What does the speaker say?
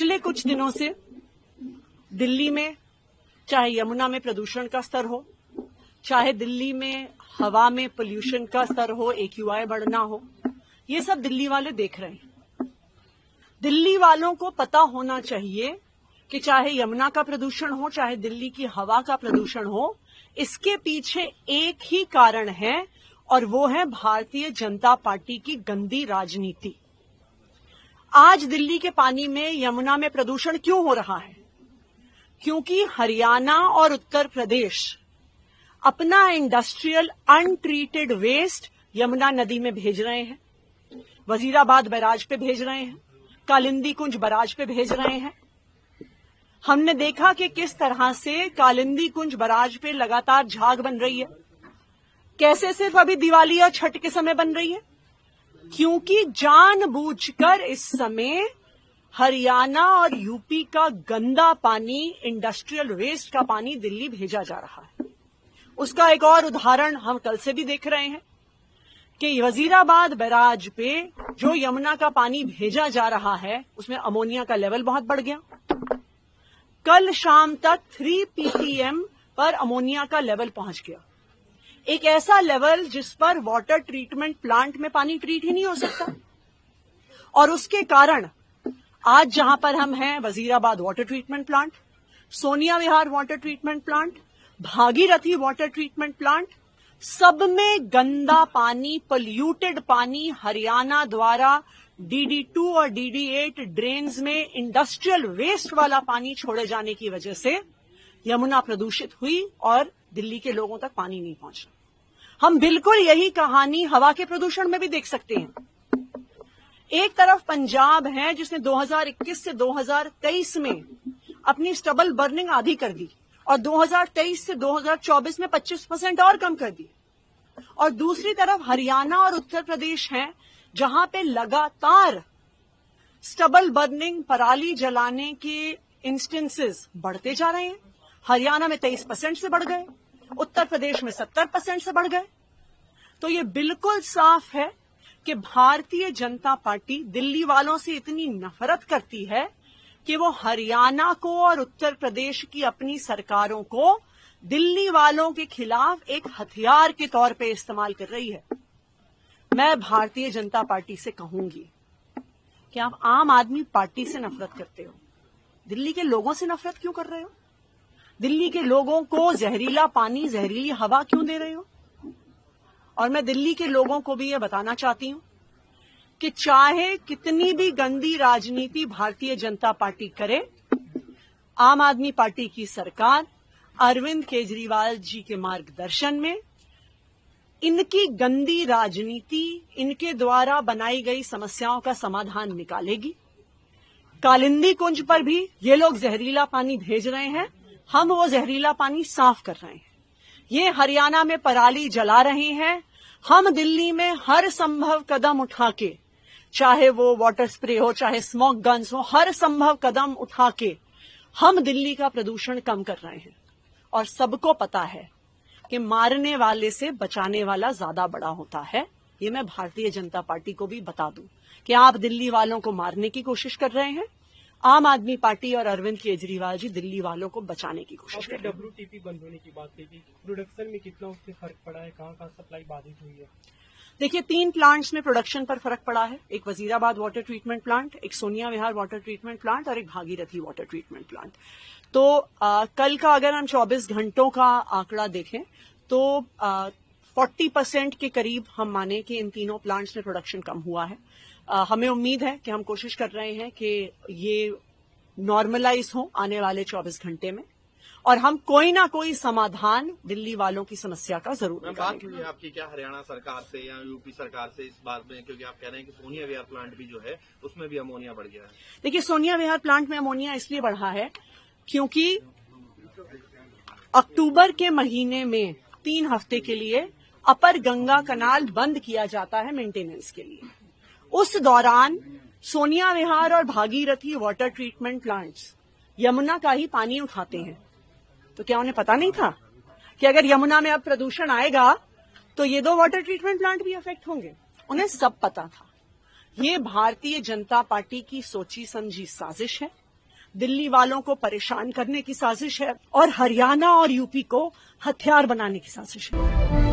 पिछले कुछ दिनों से दिल्ली में चाहे यमुना में प्रदूषण का स्तर हो, चाहे दिल्ली में हवा में पोल्यूशन का स्तर हो, AQI बढ़ना हो, ये सब दिल्ली वाले देख रहे हैं। दिल्ली वालों को पता होना चाहिए कि चाहे यमुना का प्रदूषण हो, चाहे दिल्ली की हवा का प्रदूषण हो, इसके पीछे एक ही कारण है और वो है भारतीय जनता पार्टी की गंदी राजनीति। आज दिल्ली के पानी में, यमुना में प्रदूषण क्यों हो रहा है? क्योंकि हरियाणा और उत्तर प्रदेश अपना इंडस्ट्रियल अनट्रीटेड वेस्ट यमुना नदी में भेज रहे हैं, वजीराबाद बैराज पे भेज रहे हैं, कालिंदी कुंज बैराज पे भेज रहे हैं। हमने देखा कि किस तरह से कालिंदी कुंज बैराज पे लगातार झाग बन रही है। कैसे सिर्फ अभी दिवाली और छठ के समय बन रही है? क्योंकि जानबूझकर इस समय हरियाणा और यूपी का गंदा पानी, इंडस्ट्रियल वेस्ट का पानी दिल्ली भेजा जा रहा है। उसका एक और उदाहरण हम कल से भी देख रहे हैं कि वजीराबाद बैराज पे जो यमुना का पानी भेजा जा रहा है, उसमें अमोनिया का लेवल बहुत बढ़ गया। कल शाम तक 3 ppm पर अमोनिया का लेवल पहुंच गया। एक ऐसा लेवल जिस पर वाटर ट्रीटमेंट प्लांट में पानी ट्रीट ही नहीं हो सकता। और उसके कारण आज जहां पर हम हैं, Wazirabad water treatment plant, Sonia Vihar water treatment plant, Bhagirathi water treatment plant, सब में गंदा पानी, पोल्यूटेड पानी हरियाणा द्वारा DD2 और DD8 ड्रेन्स में इंडस्ट्रियल वेस्ट वाला पानी छोड़े जाने की वजह से यमुना प्रदूषित हुई और दिल्ली के लोगों तक पानी नहीं पहुंचा। हम बिल्कुल यही कहानी हवा के प्रदूषण में भी देख सकते हैं। एक तरफ पंजाब है जिसने 2021 से 2023 में अपनी स्टबल बर्निंग आधी कर दी और 2023 से 2024 में 25% और कम कर दी। और दूसरी तरफ हरियाणा और उत्तर प्रदेश हैं जहां पे लगातार स्टबल बर्निंग, पराली जलाने के इंस्टेंसेस बढ़ते जा रहे हैं। हरियाणा में 23% से बढ़ गए, उत्तर प्रदेश में 70% से बढ़ गए। तो ये बिल्कुल साफ है कि भारतीय जनता पार्टी दिल्ली वालों से इतनी नफरत करती है कि वो हरियाणा को और उत्तर प्रदेश की अपनी सरकारों को दिल्ली वालों के खिलाफ एक हथियार के तौर पे इस्तेमाल कर रही है। मैं भारतीय जनता पार्टी से कहूंगी कि आप आम आदमी पार्टी से नफरत करते हो, दिल्ली के लोगों से नफरत क्यों कर रहे हो? दिल्ली के लोगों को जहरीला पानी, जहरीली हवा क्यों दे रहे हो? और मैं दिल्ली के लोगों को भी यह बताना चाहती हूं कि चाहे कितनी भी गंदी राजनीति भारतीय जनता पार्टी करे, आम आदमी पार्टी की सरकार अरविंद केजरीवाल जी के मार्गदर्शन में इनकी गंदी राजनीति, इनके द्वारा बनाई गई समस्याओं का समाधान निकालेगी। कालिंदी कुंज पर भी ये लोग जहरीला पानी भेज रहे हैं, हम वो जहरीला पानी साफ कर रहे हैं। ये हरियाणा में पराली जला रहे हैं, हम दिल्ली में हर संभव कदम उठा के, चाहे वो वाटर स्प्रे हो, चाहे स्मोक गन्स हो, हर संभव कदम उठा के हम दिल्ली का प्रदूषण कम कर रहे हैं। और सबको पता है कि मारने वाले से बचाने वाला ज्यादा बड़ा होता है। ये मैं भारतीय जनता पार्टी को भी बता दूं कि आप दिल्ली वालों को मारने की कोशिश कर रहे हैं, आम आदमी पार्टी और अरविंद केजरीवाल जी दिल्ली वालों को बचाने की कोशिश कर रहे हैं। WTP बंद होने की बात कही, प्रोडक्शन में कितना उससे फर्क पड़ा है, कहाँ सप्लाई बाधित हुई है? देखिए, 3 प्लांट्स में प्रोडक्शन पर फर्क पड़ा है। एक वजीराबाद वाटर ट्रीटमेंट प्लांट, एक Sonia Vihar water treatment plant और एक भागीरथी वाटर ट्रीटमेंट प्लांट। तो कल का अगर हम 24 घंटों का आंकड़ा देखें तो 40% के करीब हम माने कि इन तीनों प्लांट्स में प्रोडक्शन कम हुआ है। हमें उम्मीद है कि हम कोशिश कर रहे हैं कि ये नॉर्मलाइज हो आने वाले 24 घंटे में और हम कोई ना कोई समाधान दिल्ली वालों की समस्या का जरूर निकालेंगे। बात हुई आपकी क्या हरियाणा सरकार से या यूपी सरकार से इस बात में, क्योंकि आप कह रहे हैं कि सोनिया विहार प्लांट भी जो है उसमें भी अमोनिया बढ़ गया है? देखिए, सोनिया विहार प्लांट में अमोनिया इसलिए बढ़ा है क्योंकि अक्टूबर के महीने में 3 हफ्ते के लिए अपर गंगा कनाल बंद किया जाता है मेंटेनेंस के लिए। उस दौरान सोनिया विहार और Bhagirathi water treatment plants Yamuna का ही पानी उठाते हैं। तो क्या उन्हें पता नहीं था कि अगर यमुना में अब प्रदूषण आएगा तो ये 2 वाटर ट्रीटमेंट प्लांट भी अफेक्ट होंगे? उन्हें सब पता था। ये भारतीय जनता पार्टी की सोची समझी साजिश है। दिल्ली वालों को परेशान करने की साजिश है और हरियाणा और यूपी को हथियार बनाने की साजिश है।